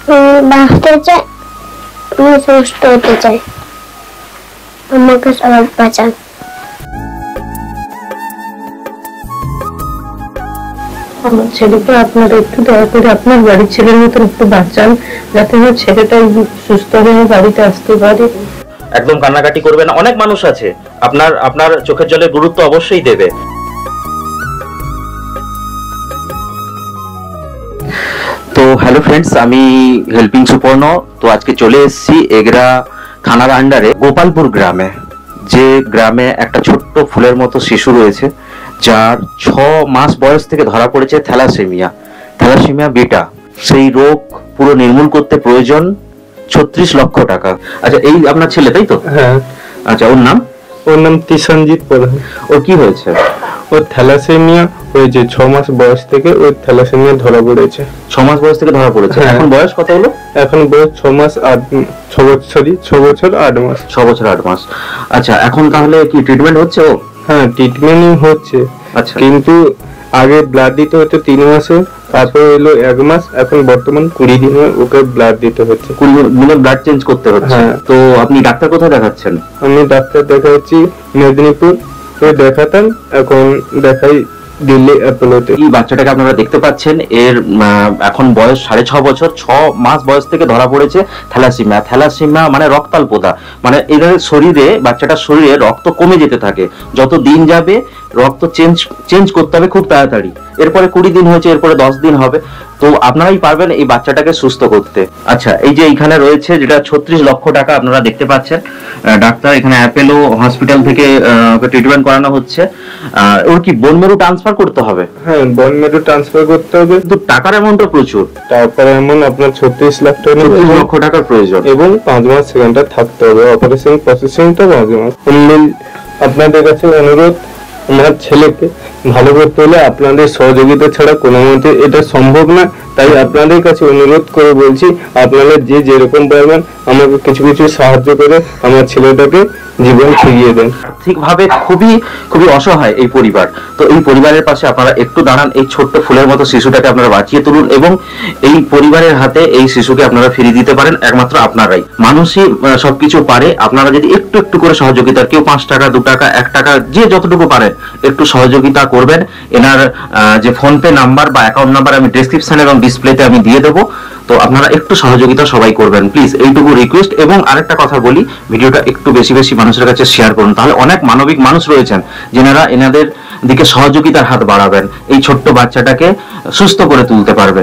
বাঁচতে চাই, আমি সুস্থ হতে চাই, আমাকে সবাই বাঁচান। আমার ছেলেকে আপনারা একটু দয়া করে আপনার বাড়ির ছেলের মতন একটু বাঁচান, যাতে আমার ছেলেটা সুস্থ হয়ে বাড়িতে আসতে পারে। একদম কান্নাকাটি করবে না, অনেক মানুষ আছে আপনার আপনার চোখের জলের গুরুত্ব অবশ্যই দেবে। তো হ্যালো ফ্রেন্ডস, আমি হেল্পিং সুপর্ণ। তো আজকে চলে এসেছি এগরা থানার আন্ডারে গোপালপুর গ্রামে, যে গ্রামে একটা ছোট্ট ফুলের মতো শিশু রয়েছে, যার 6 মাস বয়স থেকে ধরা পড়েছে থ্যালাসেমিয়া বেটা। সেই রোগ পুরো নির্মূল করতে প্রয়োজন 36 লক্ষ টাকা। আচ্ছা, এই আপনার ছেলে তাই তো? হ্যাঁ। আচ্ছা, ওর নাম তিশানজিৎ প্রধান। ওর কি হয়েছে? ওর থ্যালাসেমিয়া হয়েছে, 6 মাস বয়স থেকে ওর থ্যালাসেমিয়া ধরা পড়েছে। 6 মাস বয়স থেকে ধরা পড়েছে। এখন বয়স কত হলো? এখন বয়স 6 বছর 8 মাস। 6 বছর 8 মাস। আচ্ছা, এখন তাহলে কি ট্রিটমেন্ট হচ্ছে ও? হ্যাঁ, ট্রিটমেন্টই হচ্ছে। আচ্ছা, কিন্তু আগে ব্লাড দিতে হতো 3 মাসে, তারপর এলো 1 মাস, এখন বর্তমান 20 দিনে ওকে ব্লাড দিতে হচ্ছে। 20 দিনে ব্লাড চেঞ্জ করতে হচ্ছে। হ্যাঁ। তো আপনি ডাক্তার কোথায় দেখাচ্ছেন? আমি ডাক্তার দেখাচ্ছি মেদিনীপুর দেখাতাম, এখন দেখাই দিল্লি অ্যাপোলোতে। এই বাচ্চাটাকে আপনারা দেখতে পাচ্ছেন, এর এখন বয়স 6.5 বছর। 6 মাস বয়স থেকে ধরা পড়েছে থ্যালাসেমিয়া মানে রক্তাল্পতা, মানে এদের শরীরে, বাচ্চাটার শরীরে রক্ত কমে যেতে থাকে। যত দিন যাবে রক্ত চেঞ্জ করতে হবে খুব তাড়াতাড়ি। এরপরে 20 দিন হয়েছে, এরপরে 10 দিন হবে। তো আপনারাই পারবেন এই বাচ্চাটাকে সুস্থ করতে। আচ্ছা, এই যে এইখানে রয়েছে, যেটা 36 লক্ষ টাকা আপনারা দেখতে পাচ্ছেন, ডাক্তার এখানে অ্যাপেলো হসপিটাল থেকে ট্রিটমেন্ট করানো হচ্ছে। ওর কি বোন মেরু ট্রান্সফার করতে হবে? হ্যাঁ, বোন মেরু ট্রান্সফার করতে হবে। কিন্তু টাকার অ্যামাউন্টটা প্রচুর। তারপরে এমন আপনার 36 লাখ টাকা, 36 লক্ষ টাকার প্রয়োজন, এবং 5 মাস সেখানটা থাকতে হবে। অপারেশন প্রসেসিংটা 5 মাস। আপনাদের কাছে অনুরোধ, আমার ছেলেকে ভালো করতে হলে আপনাদের সহযোগিতা ছাড়া কোনো মতে এটা সম্ভব না। তাই আপনাদের কাছে অনুরোধ করে বলছি, আপনারা যে যেরকম পারবেন আমাকে কিছু কিছু সাহায্য করে আমার ছেলেটাকে জীবন ফিরিয়ে দেন। আর্থিকভাবে খুবই খুবই অসহায় এই পরিবার। তো এই পরিবারের পাশে আপনারা একটু দাঁড়ান, এই ছোট্ট ফুলের মতো শিশুটাকে আপনারা বাঁচিয়ে তুলুন, এবং এই পরিবারের হাতে এই শিশুকে আপনারা ফিরিয়ে দিতে পারেন একমাত্র আপনারাই। মানুষই সবকিছু পারে। আপনারা যদি একটু একটু করে সহযোগিতা, কেউ 5 টাকা, 2 টাকা, 1 টাকা, যে যতটুকু পারেন একটু সহযোগিতা করবেন। এনার যে ফোনপে নাম্বার বা অ্যাকাউন্ট নাম্বার আমি ডেসক্রিপশনে এবং ডিসপ্লেতে আমি দিয়ে দেবো। তো আপনারা একটু সহযোগিতা সবাই করবেন প্লিজ, এইটুকু রিকোয়েস্ট। এবং আরেকটা কথা বলি, ভিডিওটা একটু বেশি বেশি মানুষের কাছে শেয়ার করুন, তাহলে অনেক মানবিক মানুষ রয়েছেন যেনারা এনাদের দিকে সহযোগিতার হাত বাড়াবেন, এই ছোট্ট বাচ্চাটাকে সুস্থ করে তুলতে পারবে।